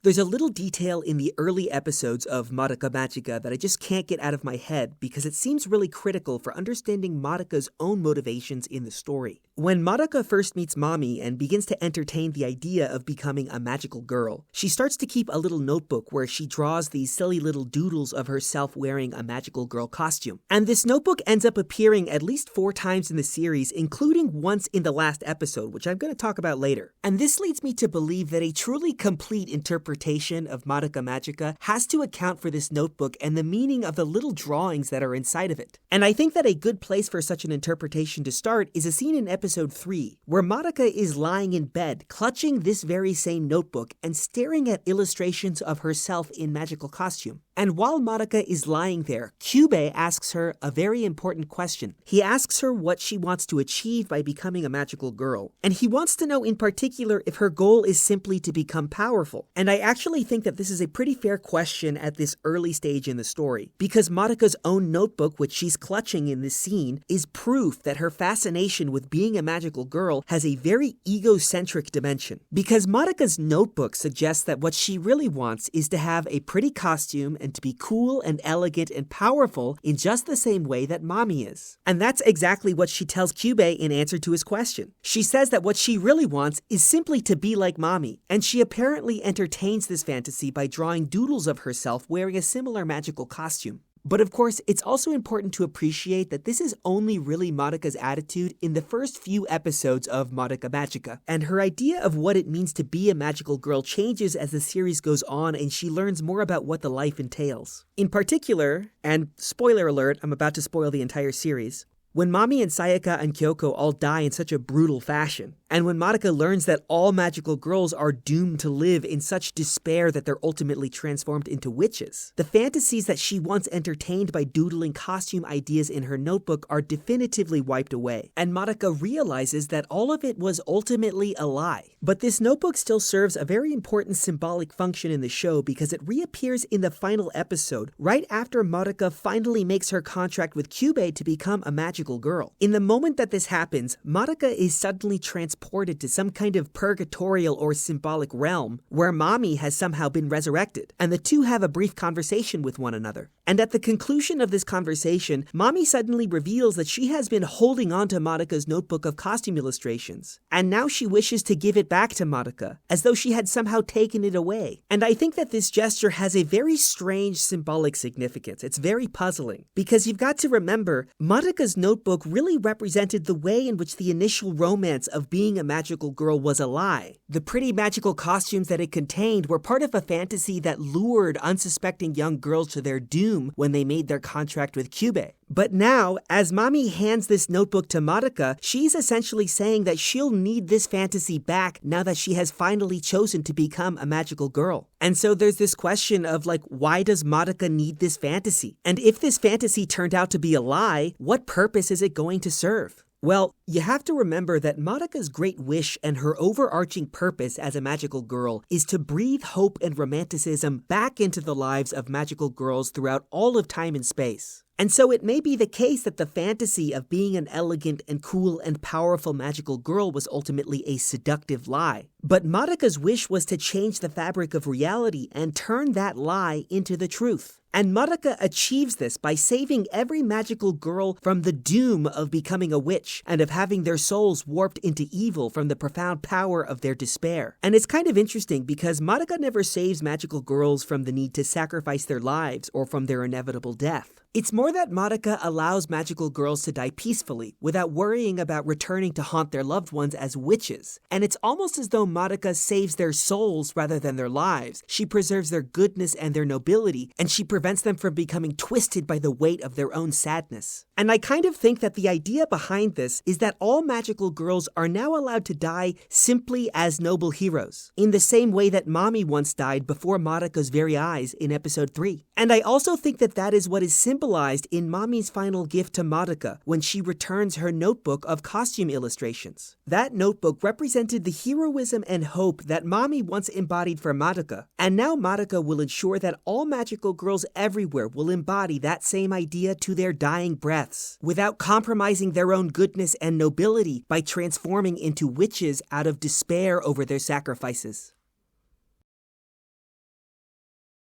There's a little detail in the early episodes of Madoka Magica that I just can't get out of my head because it seems really critical for understanding Madoka's own motivations in the story. When Madoka first meets Mami and begins to entertain the idea of becoming a magical girl, she starts to keep a little notebook where she draws these silly little doodles of herself wearing a magical girl costume. And this notebook ends up appearing at least 4 times in the series, including once in the last episode, which I'm going to talk about later. And this leads me to believe that a truly complete interpretation of Madoka Magica has to account for this notebook and the meaning of the little drawings that are inside of it. And I think that a good place for such an interpretation to start is a scene in episode 3, where Madoka is lying in bed, clutching this very same notebook and staring at illustrations of herself in magical costume. And while Madoka is lying there, Kyubey asks her a very important question. He asks her what she wants to achieve by becoming a magical girl. And he wants to know in particular if her goal is simply to become powerful. And I actually think that this is a pretty fair question at this early stage in the story, because Madoka's own notebook, which she's clutching in this scene, is proof that her fascination with being a magical girl has a very egocentric dimension. Because Madoka's notebook suggests that what she really wants is to have a pretty costume and to be cool and elegant and powerful in just the same way that Mami is. And that's exactly what she tells Kyubey in answer to his question. She says that what she really wants is simply to be like Mami, and she apparently entertains this fantasy by drawing doodles of herself wearing a similar magical costume. But of course, it's also important to appreciate that this is only really Madoka's attitude in the first few episodes of Madoka Magica, and her idea of what it means to be a magical girl changes as the series goes on and she learns more about what the life entails. In particular, and spoiler alert, I'm about to spoil the entire series, when Mami and Sayaka and Kyoko all die in such a brutal fashion, and when Madoka learns that all magical girls are doomed to live in such despair that they're ultimately transformed into witches, the fantasies that she once entertained by doodling costume ideas in her notebook are definitively wiped away, and Madoka realizes that all of it was ultimately a lie. But this notebook still serves a very important symbolic function in the show because it reappears in the final episode, right after Madoka finally makes her contract with Kyubey to become a magical girl. In the moment that this happens, Madoka is suddenly transported to some kind of purgatorial or symbolic realm where Mami has somehow been resurrected, and the two have a brief conversation with one another. And at the conclusion of this conversation, Mami suddenly reveals that she has been holding on to Madoka's notebook of costume illustrations, and now she wishes to give it back to Madoka, as though she had somehow taken it away. And I think that this gesture has a very strange symbolic significance. It's very puzzling, because you've got to remember, Madoka's notebook really represented the way in which the initial romance of being a magical girl was a lie. The pretty magical costumes that it contained were part of a fantasy that lured unsuspecting young girls to their doom when they made their contract with Kyubey. But now, as Mami hands this notebook to Madoka, she's essentially saying that she'll need this fantasy back now that she has finally chosen to become a magical girl. And so there's this question of why does Madoka need this fantasy? And if this fantasy turned out to be a lie, what purpose is it going to serve? Well, you have to remember that Madoka's great wish and her overarching purpose as a magical girl is to breathe hope and romanticism back into the lives of magical girls throughout all of time and space. And so it may be the case that the fantasy of being an elegant and cool and powerful magical girl was ultimately a seductive lie. But Madoka's wish was to change the fabric of reality and turn that lie into the truth. And Madoka achieves this by saving every magical girl from the doom of becoming a witch and of having their souls warped into evil from the profound power of their despair. And it's kind of interesting because Madoka never saves magical girls from the need to sacrifice their lives or from their inevitable death. It's more that Madoka allows magical girls to die peacefully without worrying about returning to haunt their loved ones as witches. And it's almost as though Madoka saves their souls rather than their lives. She preserves their goodness and their nobility, and she prevents them from becoming twisted by the weight of their own sadness. And I kind of think that the idea behind this is that all magical girls are now allowed to die simply as noble heroes, in the same way that Mami once died before Madoka's very eyes in episode 3. And I also think that that is what is symbolized in Mami's final gift to Madoka when she returns her notebook of costume illustrations. That notebook represented the heroism and hope that Mami once embodied for Madoka, and now Madoka will ensure that all magical girls everywhere will embody that same idea to their dying breaths, without compromising their own goodness and nobility by transforming into witches out of despair over their sacrifices.